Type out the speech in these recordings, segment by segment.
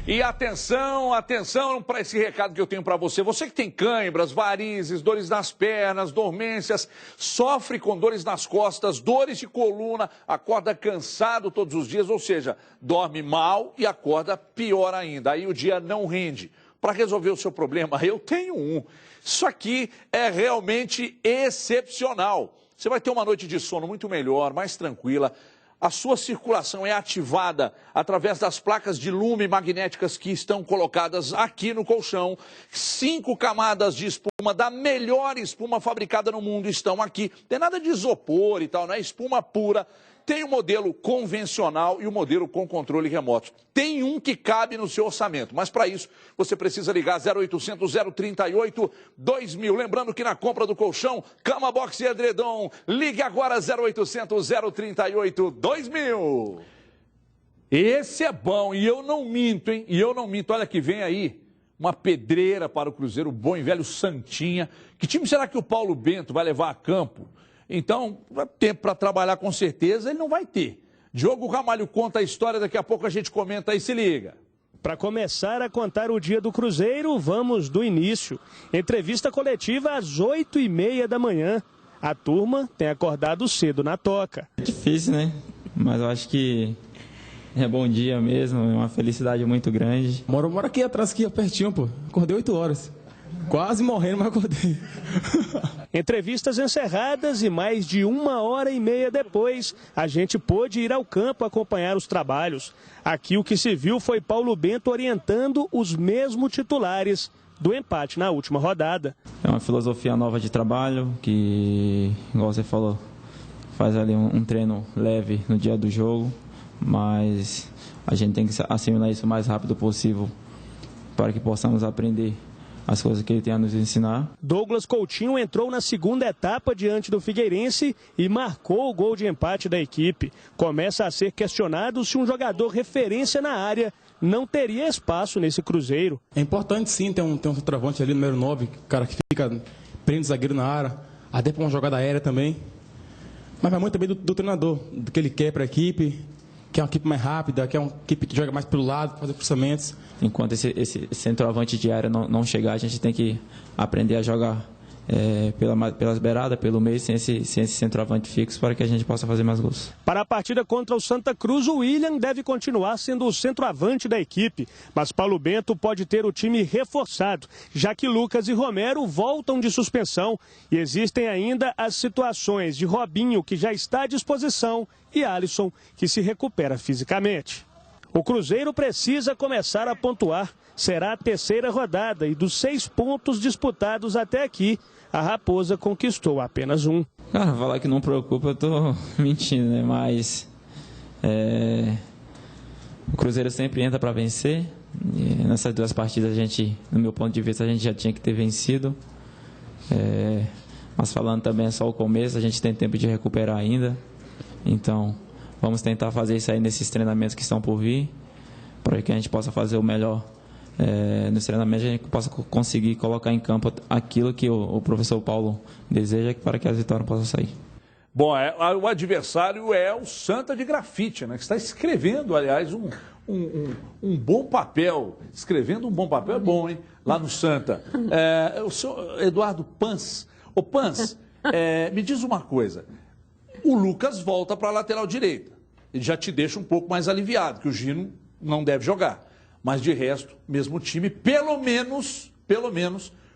E atenção, atenção para esse recado que eu tenho para você. Você que tem cãibras, varizes, dores nas pernas, dormências, sofre com dores nas costas, dores de coluna, acorda cansado todos os dias, ou seja, dorme mal e acorda pior ainda. Aí o dia não rende. Para resolver o seu problema, eu tenho um. Isso aqui é realmente excepcional. Você vai ter uma noite de sono muito melhor, mais tranquila. A sua circulação é ativada através das placas de lume magnéticas que estão colocadas aqui no colchão. 5 camadas de espuma, da melhor espuma fabricada no mundo, estão aqui. Tem nada de isopor e tal, não é espuma pura. Tem o modelo convencional e o modelo com controle remoto. Tem um que cabe no seu orçamento, mas para isso você precisa ligar 0800 038 2000. Lembrando que na compra do colchão, cama, box e edredom, ligue agora 0800 038 2000. Esse é bom e eu não minto, hein? E eu não minto. Olha que vem aí uma pedreira para o Cruzeiro, o bom e velho Santinha. Que time será que o Paulo Bento vai levar a campo? Então, tempo para trabalhar com certeza ele não vai ter. Diogo Ramalho conta a história, daqui a pouco a gente comenta aí, se liga. Para começar a contar o dia do Cruzeiro, vamos do início. Entrevista coletiva às 8h30 da manhã. A turma tem acordado cedo na toca. É difícil, né? Mas eu acho que é bom dia mesmo, é uma felicidade muito grande. Moro aqui atrás, aqui pertinho, pô. Acordei 8 horas. Quase morrendo, mas acordei. Entrevistas encerradas e mais de 1h30 depois, a gente pôde ir ao campo acompanhar os trabalhos. Aqui o que se viu foi Paulo Bento orientando os mesmos titulares do empate na última rodada. É uma filosofia nova de trabalho que, igual você falou, faz ali um treino leve no dia do jogo, mas a gente tem que assimilar isso o mais rápido possível para que possamos aprender as coisas que ele tem a nos ensinar. Douglas Coutinho entrou na segunda etapa diante do Figueirense e marcou o gol de empate da equipe. Começa a ser questionado se um jogador referência na área não teria espaço nesse Cruzeiro. É importante sim ter um centroavante ali, número 9, cara que fica prende o zagueiro na área, até para uma jogada aérea também. Mas vai muito também do treinador, do que ele quer para a equipe, que é uma equipe mais rápida, que é uma equipe que joga mais pelo lado, fazer cruzamentos. Enquanto esse centroavante de área não chegar, a gente tem que aprender a jogar pelas beiradas, pelo meio, sem esse centroavante fixo, para que a gente possa fazer mais gols. Para a partida contra o Santa Cruz, o William deve continuar sendo o centroavante da equipe, mas Paulo Bento pode ter o time reforçado, já que Lucas e Romero voltam de suspensão e existem ainda as situações de Robinho, que já está à disposição, e Alisson, que se recupera fisicamente. O Cruzeiro precisa começar a pontuar. Será a terceira rodada e dos 6 pontos disputados até aqui, a Raposa conquistou apenas 1. Cara, falar que não preocupa, eu tô mentindo, né? Mas o Cruzeiro sempre entra para vencer. E nessas 2 partidas, no meu ponto de vista, a gente já tinha que ter vencido. Mas falando também é só o começo, a gente tem tempo de recuperar ainda. Então, vamos tentar fazer isso aí nesses treinamentos que estão por vir, para que a gente possa fazer o melhor nos treinamentos, a gente possa conseguir colocar em campo aquilo que o professor Paulo deseja para que as vitórias possam sair. Bom, o adversário é o Santa de Grafite, né? Que está escrevendo, aliás, um bom papel. Escrevendo um bom papel é bom, hein? Lá no Santa. O senhor Eduardo Pans. Ô Pans, me diz uma coisa. O Lucas volta para a lateral direita. Ele já te deixa um pouco mais aliviado, que o Gino não deve jogar. Mas de resto, mesmo time, pelo menos,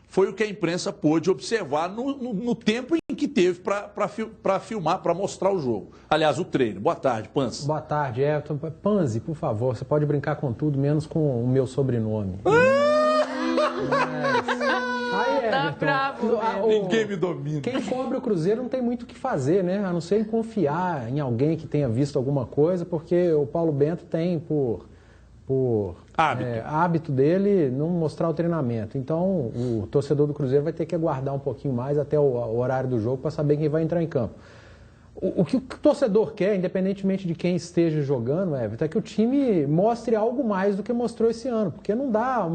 foi o que a imprensa pôde observar no tempo em que teve para filmar, para mostrar o jogo. Aliás, o treino. Boa tarde, Panzi. Boa tarde, Panzi, por favor, você pode brincar com tudo, menos com o meu sobrenome. Tá bravo. Ninguém me domina. Quem cobre o Cruzeiro não tem muito o que fazer, né? A não ser em confiar em alguém que tenha visto alguma coisa, porque o Paulo Bento tem por hábito dele não mostrar o treinamento. Então, o torcedor do Cruzeiro vai ter que aguardar um pouquinho mais até o horário do jogo para saber quem vai entrar em campo. O que o torcedor quer, independentemente de quem esteja jogando, Everton, é que o time mostre algo mais do que mostrou esse ano. Porque não dá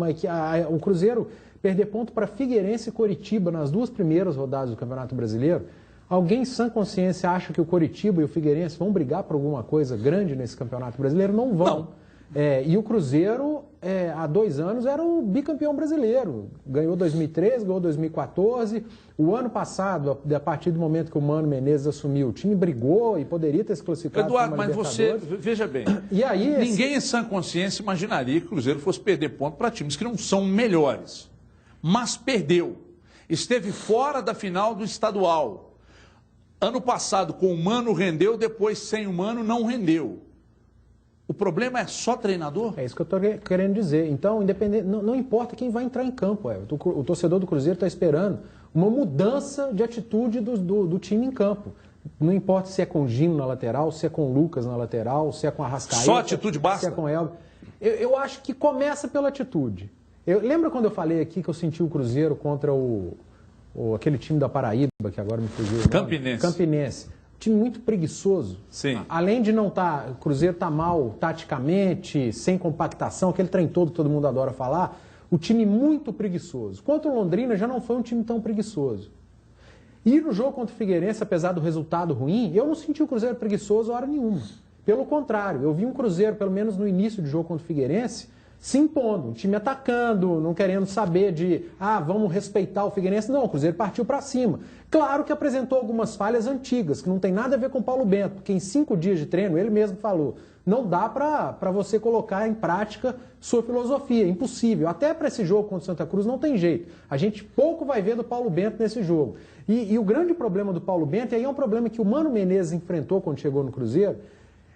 o Cruzeiro perder ponto para Figueirense e Coritiba nas 2 primeiras rodadas do Campeonato Brasileiro. Alguém em sã consciência acha que o Coritiba e o Figueirense vão brigar por alguma coisa grande nesse Campeonato Brasileiro? Não vão. Não. E o Cruzeiro, há 2 anos, era o bicampeão brasileiro. Ganhou 2013, ganhou 2014. O ano passado, a partir do momento que o Mano Menezes assumiu, o time brigou e poderia ter se classificado. Eduardo, mas você, veja bem, e aí, ninguém em sã consciência imaginaria que o Cruzeiro fosse perder ponto para times que não são melhores. Mas perdeu. Esteve fora da final do estadual. Ano passado, com o Mano, rendeu, depois, sem o Mano, não rendeu. O problema é só treinador? É isso que eu estou querendo dizer. Então, não importa quem vai entrar em campo. O torcedor do Cruzeiro está esperando uma mudança de atitude do time em campo. Não importa se é com Gino na lateral, se é com Lucas na lateral, se é com Arrascaeta. Só atitude basta? Se é com Elber. Eu acho que começa pela atitude. Lembra quando eu falei aqui que eu senti o Cruzeiro contra aquele time da Paraíba, que agora me fugiu? Campinense. Time muito preguiçoso. Sim. Além de não estar... O Cruzeiro está mal taticamente, sem compactação, aquele trem todo mundo adora falar. O time muito preguiçoso. Contra o Londrina já não foi um time tão preguiçoso. E no jogo contra o Figueirense, apesar do resultado ruim, eu não senti o Cruzeiro preguiçoso hora nenhuma. Pelo contrário, eu vi um Cruzeiro, pelo menos no início do jogo contra o Figueirense, se impondo, o time atacando, não querendo saber de, vamos respeitar o Figueirense. Não, o Cruzeiro partiu para cima. Claro que apresentou algumas falhas antigas, que não tem nada a ver com o Paulo Bento, porque em 5 dias de treino, ele mesmo falou, não dá para você colocar em prática sua filosofia, impossível. Até para esse jogo contra o Santa Cruz não tem jeito. A gente pouco vai ver do Paulo Bento nesse jogo. E o grande problema do Paulo Bento, e aí é um problema que o Mano Menezes enfrentou quando chegou no Cruzeiro,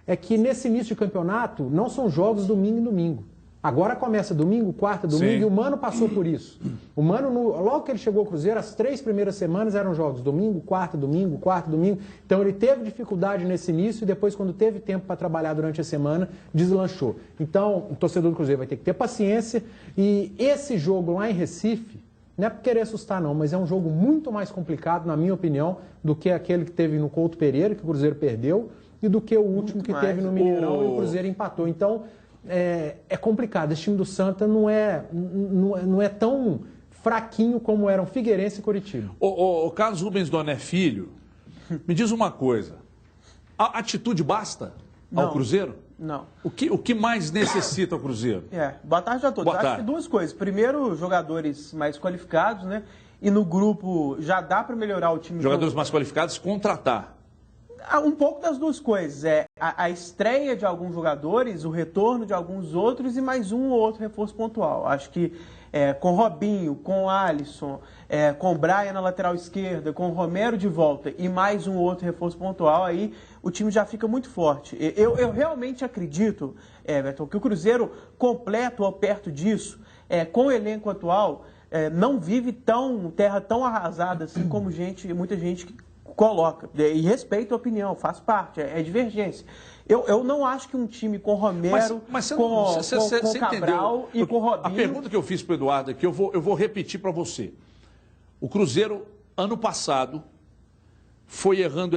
é que nesse início de campeonato não são jogos domingo em domingo. Agora começa domingo, quarta, domingo, Sim. E o Mano passou por isso. O Mano, logo que ele chegou ao Cruzeiro, as 3 primeiras semanas eram jogos domingo, quarta, domingo, quarta, domingo. Então ele teve dificuldade nesse início e depois, quando teve tempo para trabalhar durante a semana, deslanchou. Então, o torcedor do Cruzeiro vai ter que ter paciência. E esse jogo lá em Recife, não é por querer assustar não, mas é um jogo muito mais complicado, na minha opinião, do que aquele que teve no Couto Pereira, que o Cruzeiro perdeu, e do que o último que teve no Mineirão e o Cruzeiro empatou. Então... É complicado. Esse time do Santa não é tão fraquinho como eram Figueirense e Curitiba. O Carlos Rubens Doné Filho, me diz uma coisa. A atitude basta ao Cruzeiro? Não. O que mais necessita o Cruzeiro? Boa tarde a todos. Boa tarde. Acho que 2 coisas. Primeiro, jogadores mais qualificados, né? E no grupo já dá para melhorar o time. Jogadores mais qualificados, contratar. Um pouco das 2 coisas. A estreia de alguns jogadores, o retorno de alguns outros e mais um ou outro reforço pontual. Acho que com Robinho, com Alisson, com Brian na lateral esquerda, com Romero de volta e mais um ou outro reforço pontual, aí o time já fica muito forte. Eu realmente acredito, Everton, que o Cruzeiro completo ou perto disso, com o elenco atual, não vive terra tão arrasada assim como muita gente coloca, e respeito a opinião, faz parte, é divergência. Eu não acho que um time com Romero, com Cabral e com Robinho... A pergunta que eu fiz para o Eduardo aqui, eu vou repetir para você. O Cruzeiro, ano passado, foi errando.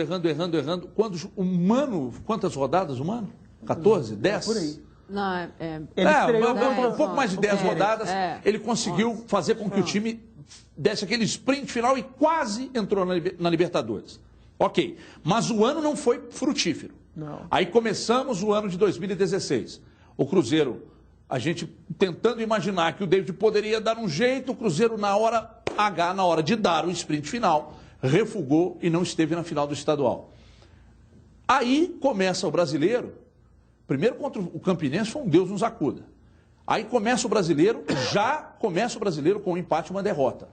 Quando o Mano, quantas rodadas o Mano? 14? 10? Por aí. Não, um pouco mais de 10 rodadas, ele conseguiu fazer com que o time desse aquele sprint final e quase entrou na Libertadores. Ok, mas o ano não foi frutífero. Não. Aí começamos o ano de 2016. O Cruzeiro, a gente tentando imaginar que o David poderia dar um jeito, o Cruzeiro na hora H, na hora de dar o sprint final, refugou e não esteve na final do estadual. Aí começa o brasileiro, primeiro contra o Campinense foi um Deus nos acuda. Aí começa o brasileiro com um empate e uma derrota.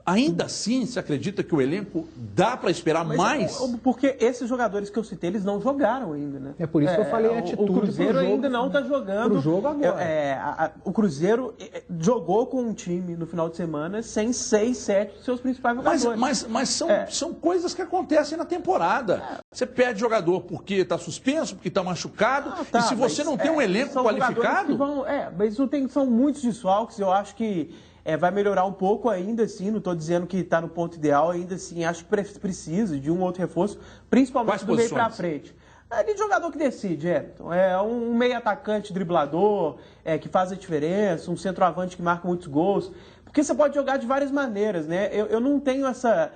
Ainda assim, você acredita que o elenco dá para esperar mais? Porque esses jogadores que eu citei, eles não jogaram ainda, né? É por isso que eu falei a atitude. O Cruzeiro ainda não está jogando. Pro jogo agora. O Cruzeiro jogou com um time no final de semana sem 6, 7 dos seus principais jogadores. Mas são coisas que acontecem na temporada. Você perde jogador porque está suspenso, porque está machucado. E se você não tem um elenco qualificado... Mas são muitos desfalques. Eu acho que... vai melhorar um pouco ainda assim, não estou dizendo que está no ponto ideal, ainda assim acho que precisa de um outro reforço, principalmente do meio para frente. De jogador que decide, Everton. Um meio atacante driblador, que faz a diferença, um centroavante que marca muitos gols, porque você pode jogar de várias maneiras, né? Eu não tenho essa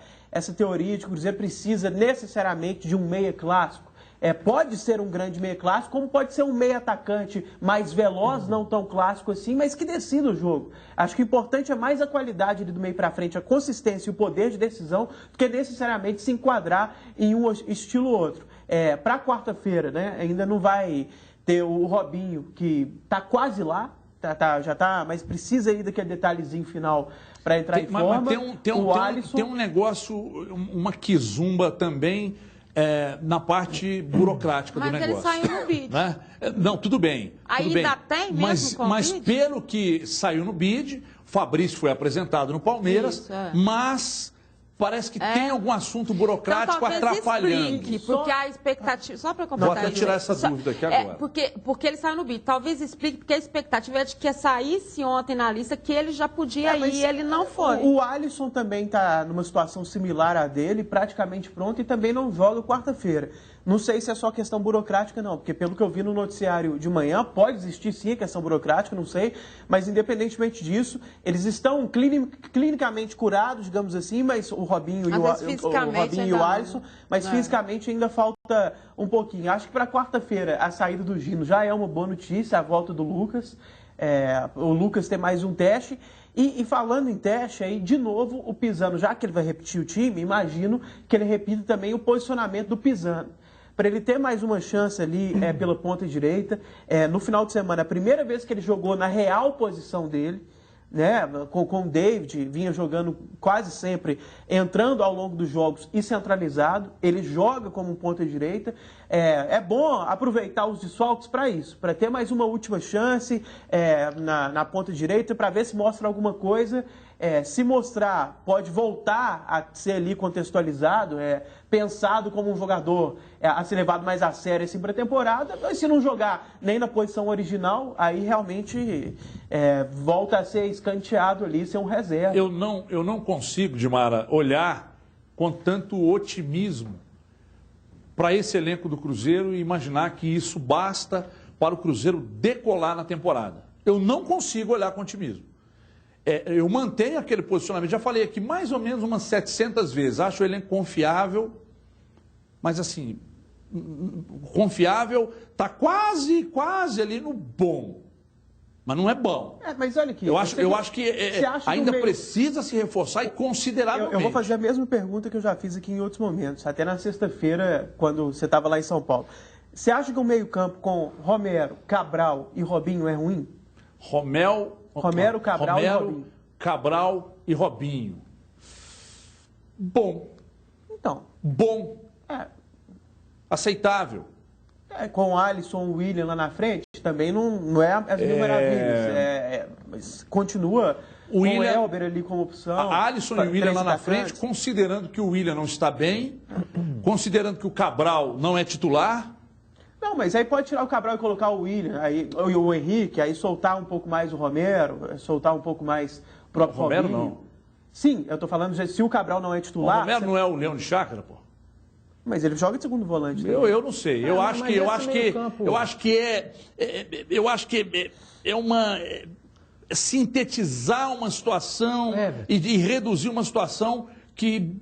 teoria de que o Cruzeiro precisa necessariamente de um meia clássico. pode ser um grande meia clássico, como pode ser um meia atacante mais veloz, não tão clássico assim, mas que decida o jogo. Acho que o importante é mais a qualidade do meio para frente, a consistência e o poder de decisão, do que necessariamente se enquadrar em um estilo ou outro. Para quarta-feira, né, ainda não vai ter o Robinho, que está quase lá, já tá, mas precisa aí daquele detalhezinho final para entrar em forma. Mas tem um negócio, uma quizumba também na parte burocrática do negócio. Mas ele saiu no bid. Né? Não, tudo bem. Ainda tem mesmo mas pelo que saiu no bid, o Fabrício foi apresentado no Palmeiras, Isso, mas parece que tem algum assunto burocrático então, atrapalhando. Explique, porque a expectativa... Só para completar... Vou até tirar essa dúvida aqui agora. Porque ele saiu no bid. Talvez explique, porque a expectativa é de que saísse ontem na lista que ele já podia ir e ele não foi. O Alisson também está numa situação similar à dele, praticamente pronto, e também não joga quarta-feira. Não sei se é só questão burocrática, não, porque pelo que eu vi no noticiário de manhã, pode existir sim a questão burocrática, não sei, mas independentemente disso, eles estão clinicamente curados, digamos assim, mas o Robinho e o Alisson, mas fisicamente ainda falta um pouquinho. Acho que para quarta-feira a saída do Gino já é uma boa notícia, a volta do Lucas. O Lucas tem mais um teste. E falando em teste, aí, de novo, o Pisano, já que ele vai repetir o time, imagino que ele repita também o posicionamento do Pisano. Para ele ter mais uma chance ali pela ponta direita. No final de semana, a primeira vez que ele jogou na real posição dele, né, com o David, vinha jogando quase sempre, entrando ao longo dos jogos e centralizado. Ele joga como um ponta direita. É bom aproveitar os desfalques para isso, para ter mais uma última chance na ponta direita, para ver se mostra alguma coisa. Se mostrar, pode voltar a ser ali contextualizado, pensado como um jogador a ser levado mais a sério assim, para a temporada, mas se não jogar nem na posição original, aí realmente volta a ser escanteado ali, ser um reserva. Eu não consigo, Dimara, olhar com tanto otimismo para esse elenco do Cruzeiro e imaginar que isso basta para o Cruzeiro decolar na temporada. Eu não consigo olhar com otimismo. Eu mantenho aquele posicionamento, já falei aqui mais ou menos umas 700 vezes, acho o elenco confiável, mas assim, confiável, está quase ali no bom, mas não é bom. Mas olha aqui, eu acho que ainda precisa se reforçar e consideravelmente. Eu vou fazer a mesma pergunta que eu já fiz aqui em outros momentos, até na sexta-feira, quando você estava lá em São Paulo. Você acha que o meio-campo com Romero, Cabral e Robinho é ruim? Romero, Cabral e Robinho. Cabral e Robinho. Bom. Então. Bom. Aceitável. Com o Alisson, o William lá na frente, também não é as mil maravilhas. Mas continua com o Elber ali como opção. A Alisson e o William lá na frente, considerando que o William não está bem, considerando que o Cabral não é titular. Não, mas aí pode tirar o Cabral e colocar o William, o Henrique, aí soltar um pouco mais o Romero, soltar um pouco mais o próprio Romero. Robinho. Não. Sim, eu tô falando, se o Cabral não é titular... O Romero não é o Leão de Chácara, pô? Mas ele joga de segundo volante. Eu não sei. Eu acho que é uma sintetizar uma situação e reduzir uma situação que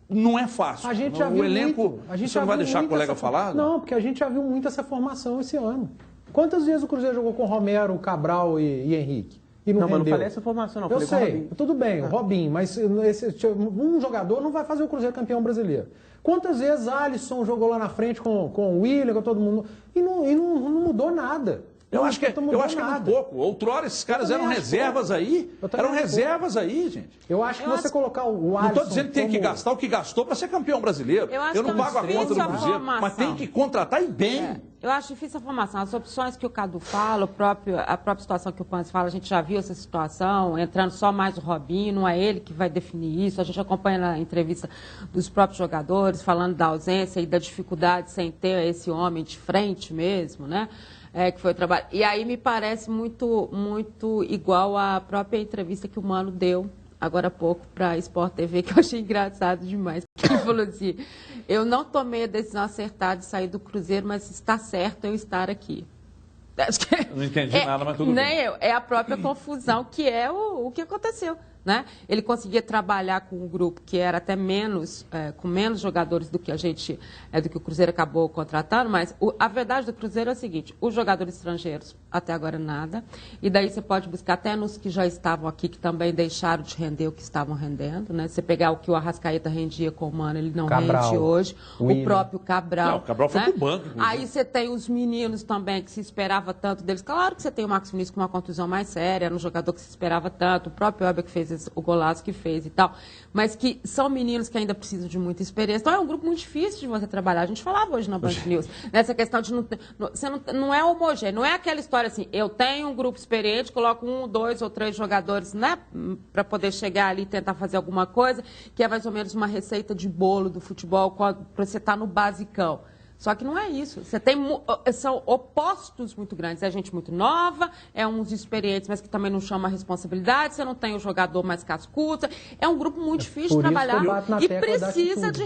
não é fácil. A gente já viu elenco. Você não vai deixar o colega falar? Não, porque a gente já viu muito essa formação esse ano. Quantas vezes o Cruzeiro jogou com Romero, Cabral e Henrique? E não rendeu? Mas não falei essa formação, não. Eu sei, tudo bem, o Robinho, mas um jogador não vai fazer o Cruzeiro campeão brasileiro. Quantas vezes Alisson jogou lá na frente com o William, com todo mundo, e não mudou nada. Eu acho que é muito pouco. Outrora esses caras eram reservas aí. Gente. Eu acho que você colocar o Alisson... Não estou dizendo que tem que gastar o que gastou para ser campeão brasileiro. Eu não pago a conta do Cruzeiro, mas tem que contratar e bem. Eu acho difícil a formação. As opções que o Cadu fala, a própria situação que o Panzi fala, a gente já viu essa situação, entrando só mais o Robinho, não é ele que vai definir isso. A gente acompanha na entrevista dos próprios jogadores, falando da ausência e da dificuldade sem ter esse homem de frente mesmo, né? Que foi o trabalho. E aí me parece muito igual à própria entrevista que o Mano deu agora há pouco para a Sport TV, que eu achei engraçado demais. Ele falou assim, eu não tomei a decisão acertada de sair do Cruzeiro, mas está certo eu estar aqui. Não entendi nada, mas tudo nem bem. Eu. É a própria confusão que é o que aconteceu. né? Ele conseguia trabalhar com um grupo que era até menos, com menos jogadores do que do que o Cruzeiro acabou contratando, mas a verdade do Cruzeiro é a seguinte: os jogadores estrangeiros, até agora nada, e daí você pode buscar até nos que já estavam aqui, que também deixaram de render o que estavam rendendo, né? Você pegar o que o Arrascaeta rendia com o Mano, ele não rende hoje, o próprio Cabral. Não, o Cabral foi, né, pro banco. Aí você tem os meninos também, que se esperava tanto deles. Claro que você tem o Marcos Vinícius com uma contusão mais séria, era um jogador que se esperava tanto, o próprio Elber que fez o golaço que fez e tal, mas que são meninos que ainda precisam de muita experiência. Então é um grupo muito difícil de você trabalhar. A gente falava hoje na Band News, nessa questão de não é homogêneo, não é aquela história assim, eu tenho um grupo experiente, coloco 1, 2 ou 3 jogadores, né, para poder chegar ali e tentar fazer alguma coisa, que é mais ou menos uma receita de bolo do futebol, para você estar no basicão. Só que não é isso. Você tem, são opostos muito grandes. É gente muito nova, é uns experientes, mas que também não chama a responsabilidade. Você não tem o jogador mais cascudo. É um grupo muito difícil de trabalhar. E precisa de...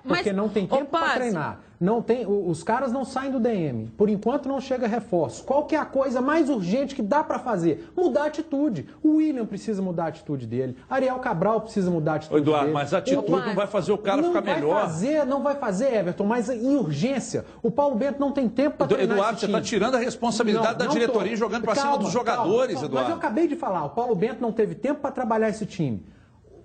Porque não tem tempo para treinar. Não tem, os caras não saem do DM. Por enquanto não chega reforço. Qual que é a coisa mais urgente que dá para fazer? Mudar a atitude. O William precisa mudar a atitude dele. Ariel Cabral precisa mudar a atitude Eduardo, dele. Mas a atitude não vai fazer o cara ficar melhor. Não vai fazer, Everton, mas em urgência. O Paulo Bento não tem tempo para treinar. Eduardo, você está tirando a responsabilidade da diretoria e jogando para cima dos jogadores, Eduardo. Mas eu acabei de falar, o Paulo Bento não teve tempo para trabalhar esse time.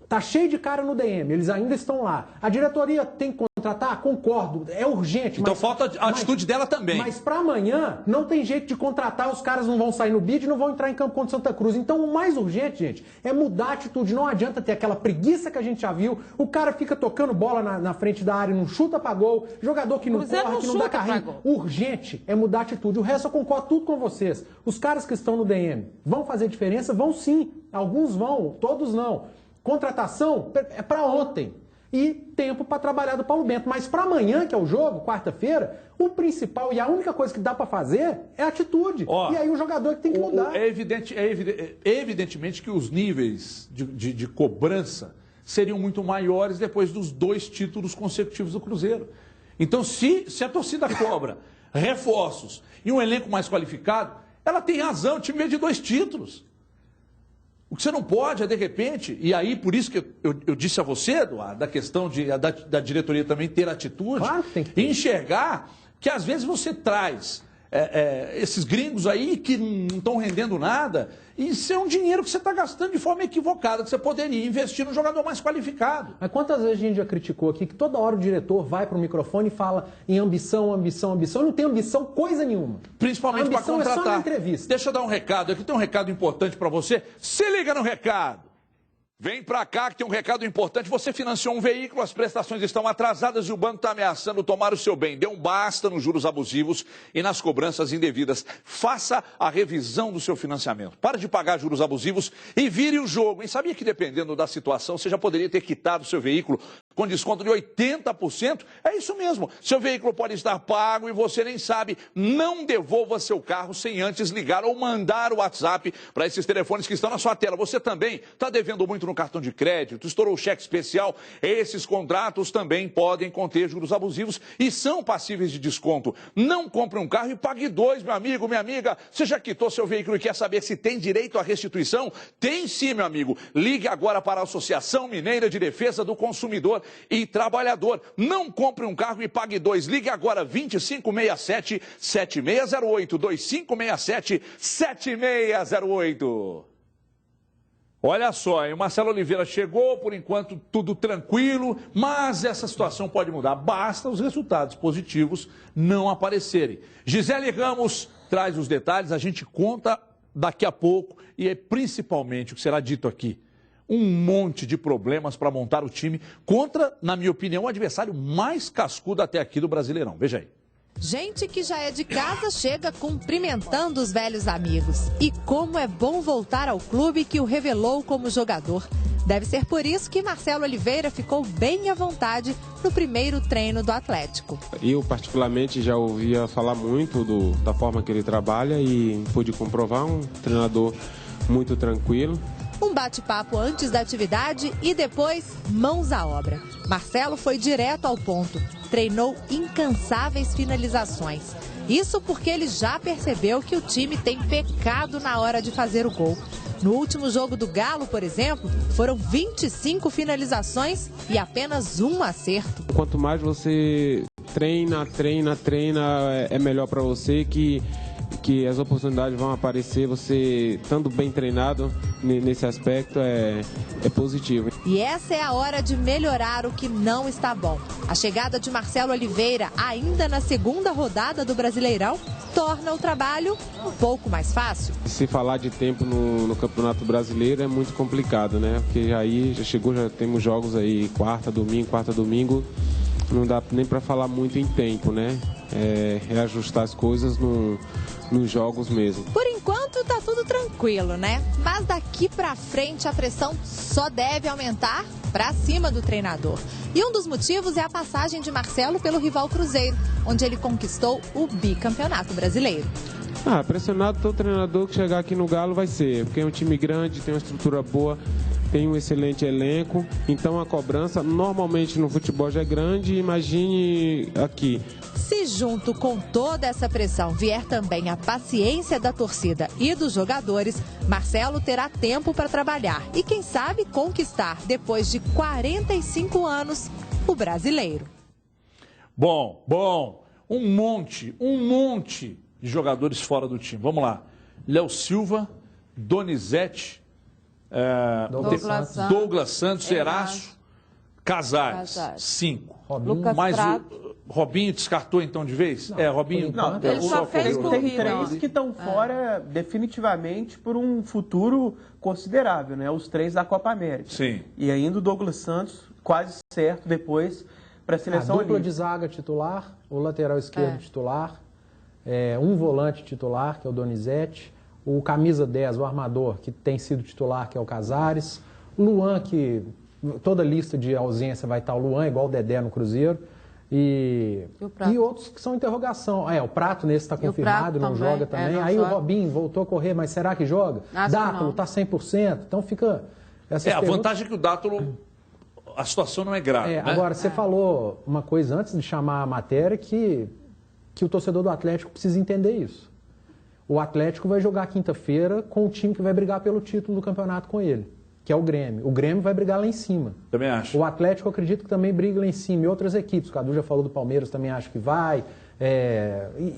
Tá cheio de cara no DM, eles ainda estão lá. A diretoria tem que contratar? Concordo, é urgente. Então falta a atitude dela também. Mas para amanhã não tem jeito de contratar, os caras não vão sair no bid e não vão entrar em campo contra o Santa Cruz. Então o mais urgente, gente, é mudar a atitude. Não adianta ter aquela preguiça que a gente já viu, o cara fica tocando bola na frente da área, não chuta pra gol, jogador que não corre, que não dá carrinho. Urgente é mudar a atitude. O resto eu concordo tudo com vocês. Os caras que estão no DM vão fazer diferença? Vão sim. Alguns vão, todos não. Contratação é para ontem e tempo para trabalhar do Paulo Bento. Mas para amanhã, que é o jogo, quarta-feira, o principal e a única coisa que dá para fazer é atitude. E aí o jogador que tem que mudar. Evidentemente que os níveis de cobrança seriam muito maiores depois dos 2 títulos consecutivos do Cruzeiro. Então, se a torcida cobra reforços e um elenco mais qualificado, ela tem razão, o time veio de 2 títulos. O que você não pode é, de repente, e aí por isso que eu disse a você, Eduardo, da questão da diretoria também ter atitude, claro que tem que ter. E enxergar que às vezes você traz esses gringos aí que não estão rendendo nada, e isso é um dinheiro que você está gastando de forma equivocada, que você poderia investir no jogador mais qualificado. Mas quantas vezes a gente já criticou aqui que toda hora o diretor vai para o microfone e fala em ambição, ambição, ambição, e não tem ambição coisa nenhuma. Principalmente para contratar. É só na entrevista. Deixa eu dar um recado aqui, tem um recado importante para você. Se liga no recado. Vem pra cá que tem um recado importante. Você financiou um veículo, as prestações estão atrasadas e o banco está ameaçando tomar o seu bem. Dê um basta nos juros abusivos e nas cobranças indevidas. Faça a revisão do seu financiamento. Pare de pagar juros abusivos e vire o jogo. E sabia que dependendo da situação, você já poderia ter quitado o seu veículo com desconto de 80%? É isso mesmo. Seu veículo pode estar pago e você nem sabe. Não devolva seu carro sem antes ligar ou mandar o WhatsApp para esses telefones que estão na sua tela. Você também está devendo muito no cartão de crédito, estourou o cheque especial, esses contratos também podem conter juros abusivos e são passíveis de desconto. Não compre um carro e pague 2, meu amigo, minha amiga. Você já quitou seu veículo e quer saber se tem direito à restituição? Tem sim, meu amigo. Ligue agora para a Associação Mineira de Defesa do Consumidor e Trabalhador. Não compre um carro e pague 2. Ligue agora 2567-7608, 2567-7608. Olha só, o Marcelo Oliveira chegou, por enquanto tudo tranquilo, mas essa situação pode mudar. Basta os resultados positivos não aparecerem. Gisele Ramos traz os detalhes, a gente conta daqui a pouco e é principalmente o que será dito aqui. Um monte de problemas para montar o time contra, na minha opinião, o adversário mais cascudo até aqui do Brasileirão. Veja aí. Gente que já é de casa chega cumprimentando os velhos amigos. E como é bom voltar ao clube que o revelou como jogador. Deve ser por isso que Marcelo Oliveira ficou bem à vontade no primeiro treino do Atlético. Eu, particularmente, já ouvia falar muito da forma que ele trabalha e pude comprovar um treinador muito tranquilo. Um bate-papo antes da atividade e depois mãos à obra. Marcelo foi direto ao ponto, treinou incansáveis finalizações. Isso porque ele já percebeu que o time tem pecado na hora de fazer o gol. No último jogo do Galo, por exemplo, foram 25 finalizações e apenas um acerto. Quanto mais você treina, é melhor para você, que as oportunidades vão aparecer. Você estando bem treinado nesse aspecto é positivo. E essa é a hora de melhorar o que não está bom. A chegada de Marcelo Oliveira, ainda na segunda rodada do Brasileirão, torna o trabalho um pouco mais fácil. Se falar de tempo no Campeonato Brasileiro é muito complicado, né? Porque aí já temos jogos aí quarta, domingo, não dá nem para falar muito em tempo, né? É ajustar as coisas nos jogos mesmo. Por enquanto tá tudo tranquilo, né? Mas daqui pra frente a pressão só deve aumentar pra cima do treinador. E um dos motivos é a passagem de Marcelo pelo rival Cruzeiro, onde ele conquistou o bicampeonato brasileiro. Pressionado todo treinador que chegar aqui no Galo vai ser, porque é um time grande, tem uma estrutura boa, tem um excelente elenco, então a cobrança normalmente no futebol já é grande, imagine aqui. Se junto com toda essa pressão vier também a paciência da torcida e dos jogadores, Marcelo terá tempo para trabalhar e, quem sabe, conquistar, depois de 45 anos, o Brasileiro. Bom, um monte de jogadores fora do time. Vamos lá. Léo Silva, Donizete, Douglas Santos, Eraço, Casares. 5. Lucas Prato. Robinho descartou então de vez? Não, Robinho. Não, ele só fez tem 3 que estão fora definitivamente por um futuro considerável, né? Os 3 da Copa América. Sim. E ainda o Douglas Santos, quase certo depois para a seleção A dupla olímpica. de zaga titular, o lateral esquerdo titular, um volante titular, que é o Donizete, o camisa 10, o armador, que tem sido titular, que é o Casares, o Luan, que toda lista de ausência vai estar o Luan, igual o Dedé no Cruzeiro, e outros que são interrogação. O Prato nesse está confirmado, não joga também. Não aí joga. O Robinho voltou a correr, mas será que joga? Dátolo está 100%, então fica... A vantagem é que o Dátolo, a situação não é grave, né? Agora, você falou uma coisa antes de chamar a matéria que o torcedor do Atlético precisa entender isso. O Atlético vai jogar quinta-feira com o time que vai brigar pelo título do campeonato com ele, que é o Grêmio. O Grêmio vai brigar lá em cima. Também acho. O Atlético, eu acredito que também briga lá em cima. E outras equipes, o Cadu já falou do Palmeiras, também acho que vai.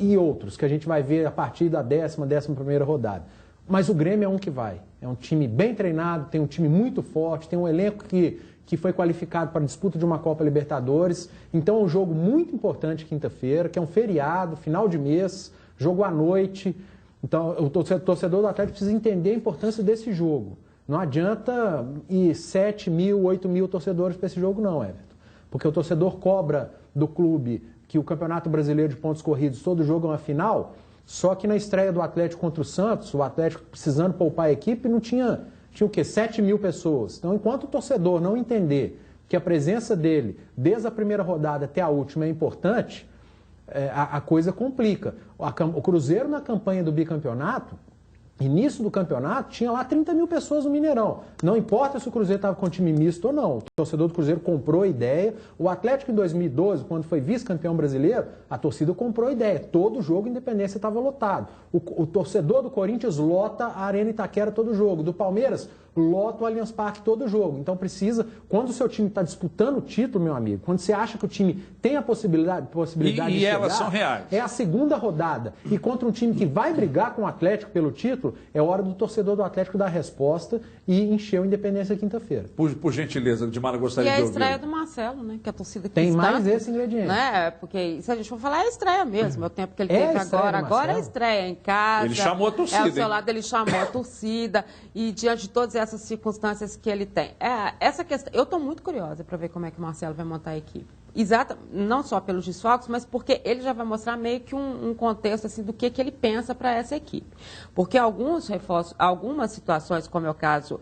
E outros, que a gente vai ver a partir da 11ª rodada. Mas o Grêmio é um que vai. É um time bem treinado, tem um time muito forte, tem um elenco que foi qualificado para a disputa de uma Copa Libertadores. Então é um jogo muito importante quinta-feira, que é um feriado, final de mês, jogo à noite. Então o torcedor do Atlético precisa entender a importância desse jogo. Não adianta ir 7 mil, 8 mil torcedores para esse jogo não, Everton. Porque o torcedor cobra do clube que o Campeonato Brasileiro de Pontos Corridos, todo jogo é uma final, só que na estreia do Atlético contra o Santos, o Atlético precisando poupar a equipe, não tinha o quê? 7 mil pessoas. Então, enquanto o torcedor não entender que a presença dele, desde a primeira rodada até a última, é importante, a coisa complica. O Cruzeiro, na campanha do bicampeonato, início do campeonato, tinha lá 30 mil pessoas no Mineirão. Não importa se o Cruzeiro estava com time misto ou não. O torcedor do Cruzeiro comprou a ideia. O Atlético, em 2012, quando foi vice-campeão brasileiro, a torcida comprou a ideia. Todo jogo, Independência estava lotado. O torcedor do Corinthians lota a Arena Itaquera todo jogo. Do Palmeiras, lota o Allianz Parque todo jogo. Então precisa, quando o seu time está disputando o título, meu amigo, quando você acha que o time tem a possibilidade de chegar, elas são reais. É a segunda rodada. E contra um time que vai brigar com o Atlético pelo título, é hora do torcedor do Atlético dar a resposta e encher o Independência quinta-feira. Por gentileza, Dimara, gostaria de ouvir. E a estreia do Marcelo, né? Que a torcida quis tem mais tanto, esse ingrediente. Né? Porque se a gente for falar, é a estreia mesmo. É o tempo que ele teve agora. Agora é a estreia em casa. Ele chamou a torcida. Ao seu lado, ele chamou a torcida. E diante de todas essas circunstâncias que ele tem. Essa questão, eu estou muito curiosa para ver como é que o Marcelo vai montar a equipe. Exato, não só pelos desfalques, mas porque ele já vai mostrar meio que um contexto assim, do que ele pensa para essa equipe. Porque alguns reforços, algumas situações, como é o caso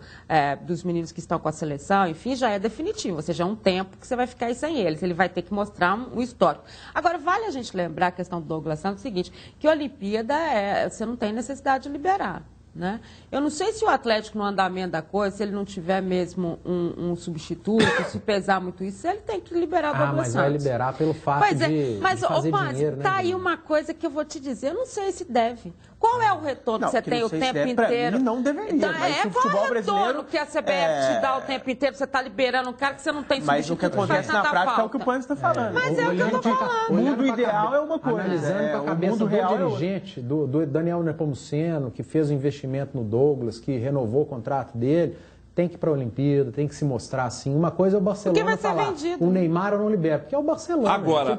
dos meninos que estão com a seleção, enfim, já é definitivo, ou seja, é um tempo que você vai ficar aí sem eles, ele vai ter que mostrar um histórico. Agora, vale a gente lembrar a questão do Douglas Santos, o seguinte, que a Olimpíada você não tem necessidade de liberar. Né? Eu não sei se o Atlético no andamento da coisa, se ele não tiver mesmo um substituto, se pesar muito isso, ele tem que liberar o Douglas Santos. Mas vai liberar pelo fato de fazer dinheiro, né? Tá aí uma coisa que eu vou te dizer, eu não sei se deve. Qual é o retorno que você tem o tempo inteiro? Mim, não deveria. Então, mas o qual futebol é o retorno brasileiro que a CBF te dá o tempo inteiro? Você está liberando um cara que você não tem substituto. Mas o que acontece na prática é o que o Pan está falando. Mas é o que eu estou falando. O mundo ideal é uma coisa. Analisando com a cabeça do dirigente, do Daniel Nepomuceno, que fez o investimento no Douglas, que renovou o contrato dele, tem que ir para a Olimpíada, tem que se mostrar assim. Uma coisa é o Barcelona falar, o Neymar eu não libero, porque é o Barcelona. Agora,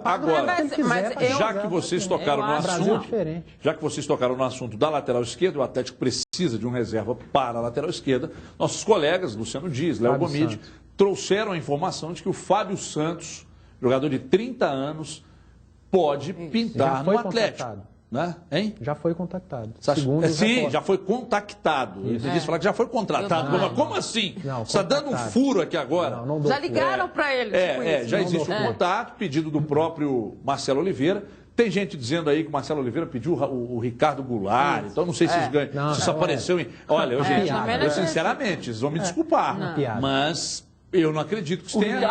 já que vocês tocaram no assunto, já que vocês tocaram no assunto da lateral esquerda, o Atlético precisa de um reserva para a lateral esquerda. Nossos colegas, Luciano Dias, Léo Gomide, trouxeram a informação de que o Fábio Santos, jogador de 30 anos, pode pintar no Atlético. Né? Hein? Já foi contactado. Sim, já foi contactado. Ele disse falar que já foi contratado. Como assim? Você está dando um furo aqui agora? Já ligaram para ele. Já existe um contato, pedido do próprio Marcelo Oliveira. Tem gente dizendo aí que o Marcelo Oliveira pediu o Ricardo Goulart. Então não sei se isso apareceu em... Olha, eu sinceramente, vocês vão me desculpar. Mas... eu não acredito que isso tenha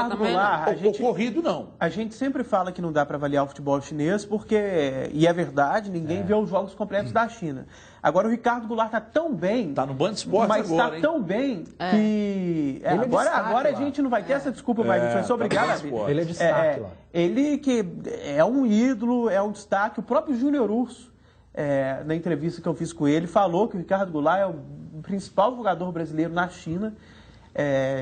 ocorrido, não. A gente sempre fala que não dá para avaliar o futebol chinês, porque, e é verdade, ninguém vê os jogos completos da China. Agora, o Ricardo Goulart está tão bem... Está no Band Esportes agora, mas está tão bem que... agora a gente não vai ter essa desculpa, mas a gente vai ser obrigado a ver. Ele é destaque lá. Ele que é um ídolo, é um destaque. O próprio Júnior Urso, na entrevista que eu fiz com ele, falou que o Ricardo Goulart é o principal jogador brasileiro na China.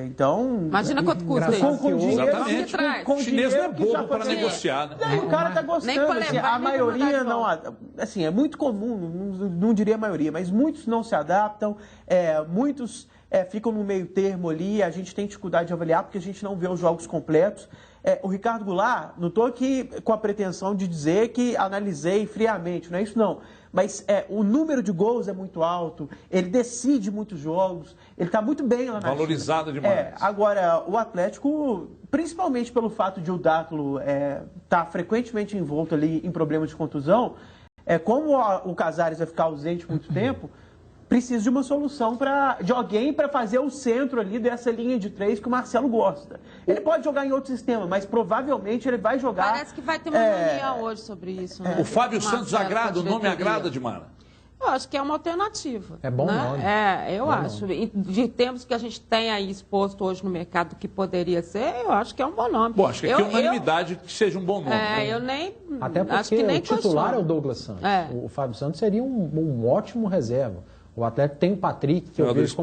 Então... imagina quanto custa isso. Com dinheiro, exatamente. O chinês não é bobo para negociar, né? Não, o cara tá gostando. Assim, a maioria não... assim, é muito comum, não diria a maioria, mas muitos não se adaptam, muitos ficam no meio termo ali, a gente tem dificuldade de avaliar porque a gente não vê os jogos completos. O Ricardo Goulart, não estou aqui com a pretensão de dizer que analisei friamente, não é isso não. Mas o número de gols é muito alto, ele decide muitos jogos, ele está muito bem lá na valorizado China. demais. Agora, o Atlético, principalmente pelo fato de o Dátulo estar frequentemente envolto ali em problemas de contusão, como o Casares vai ficar ausente muito tempo, precisa de uma solução de alguém para fazer o centro ali dessa linha de 3 que o Marcelo gosta. Ele pode jogar em outro sistema, mas provavelmente ele vai jogar... Parece que vai ter uma reunião hoje sobre isso. Né? O Fábio Santos agrada, o nome agrada, Dimara? Eu acho que é uma alternativa. É bom nome. Eu acho. De termos que a gente tem aí exposto hoje no mercado que poderia ser, eu acho que é um bom nome. Bom, acho que aqui é unanimidade que seja um bom nome. Eu nem... até porque acho que nem o titular é o Douglas Santos. O Fábio Santos seria um ótimo reserva. O Atlético tem o Patrick, que eu vejo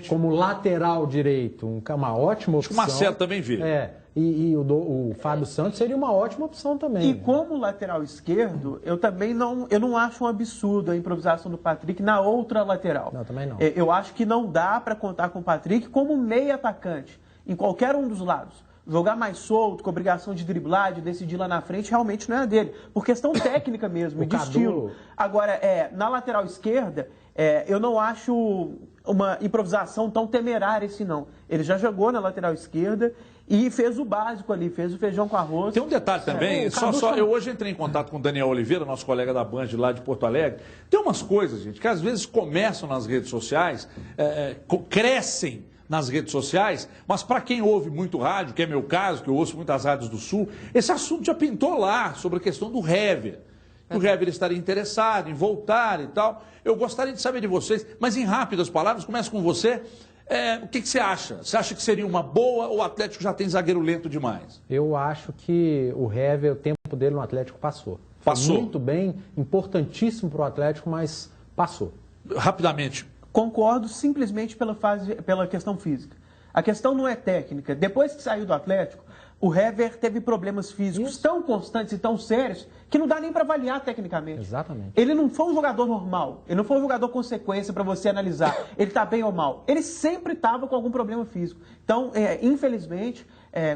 como lateral direito, uma ótima opção. Acho que o Marcelo também vê. E o Fábio Santos seria uma ótima opção também. E como lateral esquerdo, eu também não acho um absurdo a improvisação do Patrick na outra lateral. Não, também não. Eu acho que não dá para contar com o Patrick como meio atacante, em qualquer um dos lados. Jogar mais solto, com obrigação de driblar, de decidir lá na frente, realmente não é dele. Por questão técnica mesmo, e de estilo. Agora, na lateral esquerda... eu não acho uma improvisação tão temerária assim, não. Ele já jogou na lateral esquerda e fez o básico ali, fez o feijão com arroz. Tem um detalhe também, eu hoje entrei em contato com o Daniel Oliveira, nosso colega da Band lá de Porto Alegre. Tem umas coisas, gente, que às vezes começam nas redes sociais, crescem nas redes sociais, mas para quem ouve muito rádio, que é meu caso, que eu ouço muitas rádios do Sul, esse assunto já pintou lá, sobre a questão do Hever. Que o Hever estaria interessado em voltar e tal. Eu gostaria de saber de vocês, mas em rápidas palavras, começo com você. O que você acha? Você acha que seria uma boa ou o Atlético já tem zagueiro lento demais? Eu acho que o Hever, o tempo dele no Atlético passou. Passou? Foi muito bem, importantíssimo para o Atlético, mas passou. Rapidamente. Concordo simplesmente pela questão física. A questão não é técnica. Depois que saiu do Atlético, o Hever teve problemas físicos tão constantes e tão sérios que não dá nem para avaliar tecnicamente. Exatamente. Ele não foi um jogador normal, ele não foi um jogador consequência para você analisar ele está bem ou mal. Ele sempre estava com algum problema físico. Então, infelizmente,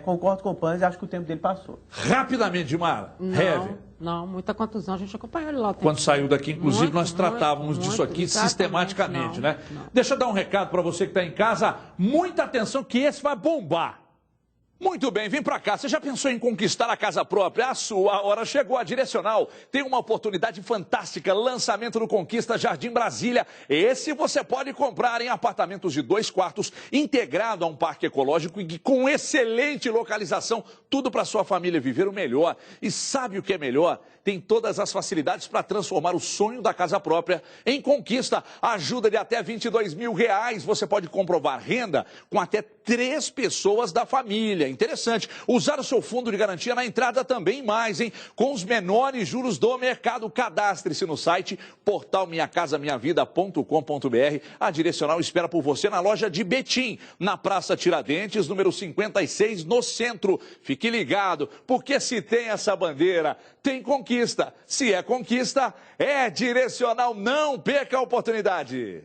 concordo com o Panzi, acho que o tempo dele passou. Rapidamente, Dimara, Hever. Não, muita contusão, a gente acompanhou ele lá. Quando saiu daqui, inclusive, nós tratávamos disso aqui sistematicamente, né? Deixa eu dar um recado para você que está em casa. Muita atenção que esse vai bombar. Muito bem, vem pra cá. Você já pensou em conquistar a casa própria? A sua hora chegou. A Direcional tem uma oportunidade fantástica. Lançamento do Conquista Jardim Brasília. Esse você pode comprar em apartamentos de 2 quartos, integrado a um parque ecológico e com excelente localização. Tudo para sua família viver o melhor. E sabe o que é melhor? Tem todas as facilidades para transformar o sonho da casa própria em conquista. Ajuda de até R$22 mil. Você pode comprovar renda com até 3 pessoas da família. Interessante. Usar o seu fundo de garantia na entrada também mais, hein? Com os menores juros do mercado. Cadastre-se no site portalminhacasaminhavida.com.br. A Direcional espera por você na loja de Betim, na Praça Tiradentes, número 56, no centro. Fique ligado, porque se tem essa bandeira, tem conquista. Se é conquista, é Direcional. Não perca a oportunidade.